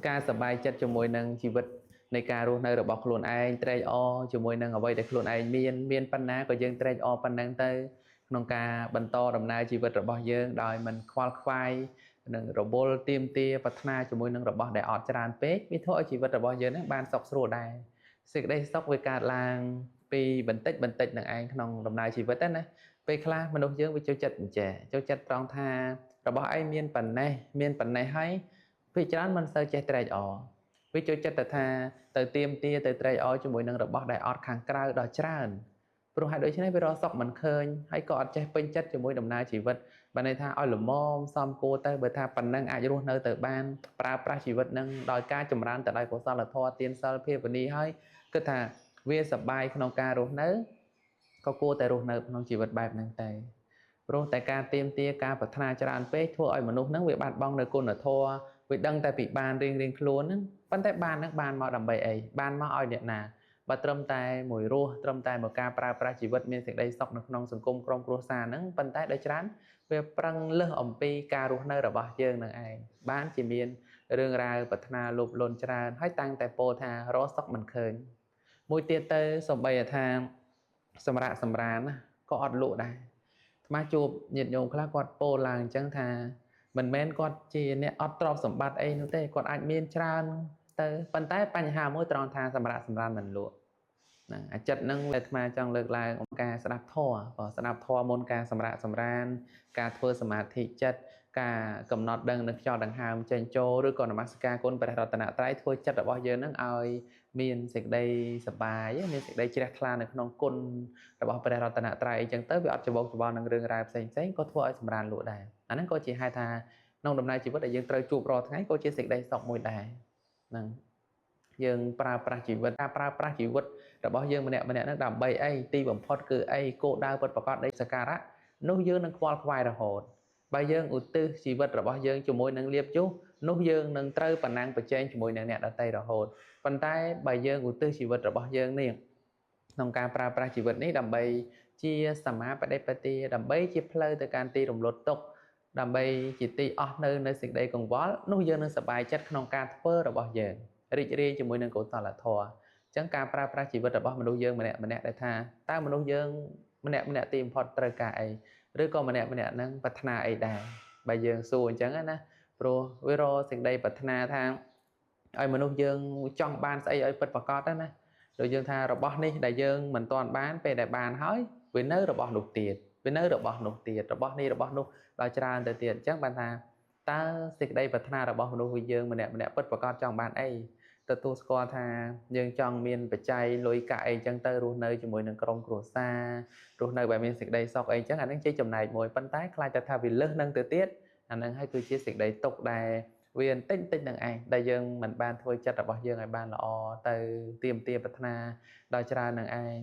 ការសប្បាយចិត្តជាមួយនឹងជីវិតនៃការរស់នៅរបស់ខ្លួនឯងត្រេកអរជាមួយនឹងអ្វីដែលខ្លួនឯងមានប៉ុណ្ណាក៏យើងត្រេកអរប៉ុណ្ណឹងទៅក្នុងការបន្តដំណើរជីវិតរបស់យើងដោយមិនខ្វល់ខ្វាយនឹងរវល់ទាមទារប្រាថ្នាជាមួយនឹងរបស់ដែលអត់ច្រើនពេកវាធ្វើឲ្យជីវិតរបស់យើងហ្នឹងបានសុខស្រួលដែរសេចក្តីសុខវាកើតឡើងពីបន្តិចបន្តិចនឹងឯងក្នុងដំណើរជីវិតណាពេលខ្លះមនុស្សយើងវាចូលចិត្តអញ្ចេះចូលចិត្តត្រង់ថារបស់ឯងមានប៉ុណ្ណេះហើយវាច្រើនមិនសូវចេះត្រេកអរវាចូលចិត្តតែថាទៅទៀមទាទៅត្រេកអរជាមួយនឹងរបស់ដែលអត់ខាងក្រៅដល់ច្រើនព្រោះហេតុដូច្នេះវារកសុខមិនឃើញហើយក៏អត់ចេះពេញចិត្តជាមួយដំណើរជីវិតបានន័យថាឲ្យល្មមសមគួរទៅបើថាប៉ុណ្ណឹងអាចរស់នៅទៅបានប្រើប្រាស់ជីវិតនឹងដោយការចម្រើនទៅដោយកុសលធម៌ទានសិលភាវនាហើយគិតថាវាសប្បាយក្នុងការរស់នៅក៏គួរតែរស់នៅក្នុងជីវិតបែបហ្នឹងតែព្រោះតែការទៀមទាការប្រាថ្នាច្រើនពេកធ្វើឲ្យមនុស្សហ្នឹងវាបាត់បង់នៅគុណធម៌វាដឹងតែពីបានរៀងខ្លួនហ្នឹងប៉ុន្តែបានហ្នឹងបានមកដើម្បីអីបានមកឲ្យអ្នកណាបើត្រឹមតែមួយរស់ត្រឹមតែមកការប្រើប្រាស់ជីវិតមានសេចក្តីសុខនៅក្នុងសង្គមក្រុមគ្រួសារហ្នឹងប៉ុន្តែដោយច្រើនវាប្រឹងលើសអំពីការរស់នៅរបស់យើងនឹងឯងបានជាមានរឿងរ៉ាវប្រាថ្នាលោភលន់ច្រើនហើយតាំងតែពោលថារកសុខមិនឃើញមួយទៀតទៅសំបីថាសម្រាប់សម្រានណាក៏អត់លក់ដែរថ្មជួបញាតិញោមខ្លះគាត់ពោលឡើងអញ្ចឹងថាមិនមែនគាត់ជាអ្នកអត់ទ្រព្យសម្បត្តិអីនោះទេគាត់អាចមានច្រើនទៅប៉ុន្តែបញ្ហាមួយត្រង់ថាសម្រាប់សម្រានមិនលក់ហ្នឹងអាចិត្តហ្នឹងវាអាត្មាចង់លើកឡើងអំការស្ដាប់ធម៌បើស្ដាប់ធម៌មុនការសម្រាកសម្រានការធ្វើសមាធិចិត្តការកំណត់ដឹងនៅខ្យល់ដង្ហើមចេញចូលឬក៏នមស្ការគុណព្រះរតនត្រ័យធ្វើចិត្តរបស់យើងហ្នឹងឲ្យមានសេចក្តីសប្បាយមានសេចក្តីជ្រះថ្លានៅក្នុងគុណរបស់ព្រះរតនត្រ័យអញ្ចឹងទៅវាអត់ច្បងច្បល់នឹងរឿងរ៉ាវផ្សេងក៏ធ្វើឲ្យសម្រានលក់ដែរអាហ្នឹងក៏ជាហេតុថាក្នុងដំណើរជីវិតដែលយើងត្រូវជួបរាល់ថ្ងៃក៏ជាសេចក្តីសុខមួយដែរហ្នឹងយើងប្រើប្រាស់ជីវិតការប្រើប្រាស់ជីវិតរបស់យើងម្នាក់ហ្នឹងដើម្បីអីទីបំផុតគឺអីគោលដៅពិតប្រាកដនៃសក្ការៈនោះយើងនឹងខ្វល់ខ្វាយរហូតបើយើងឧទ្ទិសជីវិតរបស់យើងជាមួយនឹងលៀបជុះនោះយើងនឹងត្រូវប្រណាំងប្រជែងជាមួយនឹងអ្នកដទៃរហូតប៉ុន្តែបើយើងឧទ្ទិសជីវិតរបស់យើងនេះក្នុងការប្រើប្រាស់ជីវិតនេះដើម្បីជាសមាបដិបទាដើម្បីជាផ្លូវទៅកាន់ទីរំលត់ទុក្ខដើម្បីជាទីអស់នៅសេចក្តីកង្វល់នោះយើងនឹងសប្បាយចិត្តក្នុងការធ្វើរបស់យើងរីករាយជាមួយនឹងកុសលធម៌អញ្ចឹងការប្រើប្រាស់ជីវិតរបស់មនុស្សយើងម្នាក់ដែលថាតើមនុស្សយើងម្នាក់ទីបំផុតត្រូវការអីឬក៏ម្នាក់ហ្នឹងប្រាថ្នាអីដែរបើយើងសួរអញ្ចឹងណាព្រោះវារកសេចក្តីប្រាថ្នាថាឲ្យមនុស្សយើងចង់បានស្អីឲ្យពិតប្រាកដណាដូចយើងថារបស់នេះដែលយើងមិនទាន់បានពេលដែលបានហើយវានៅរបស់នោះទៀតវានៅរបស់នោះទៀតរបស់នេះរបស់នោះដល់ច្រើនទៅទៀតអញ្ចឹងបានថាតើសេចក្តីប្រាថ្នារបស់មនុស្សយើងម្នាក់ពិតប្រាកដចង់បានអីទទួលស្គាល់ថាយើងចង់មានបច្ច័យលុយកាក់អីចឹងទៅរស់នៅជាមួយនឹងក្រុមគ្រួសាររស់នៅបែបមានសេចក្តីសុខអីចឹងអានឹងជាចំណែកមួយប៉ុន្តែខ្លាចតែថាវាលើសនឹងទៅទៀតអានឹងហើយគឺជាសេចក្តីទុក្ខដែលវាបន្តិចនឹងឯងដែលយើងមិនបានធ្វើចិត្តរបស់យើងឲ្យបានល្អទៅទៀមទាប្រាថ្នាដល់ច្រើននឹងឯង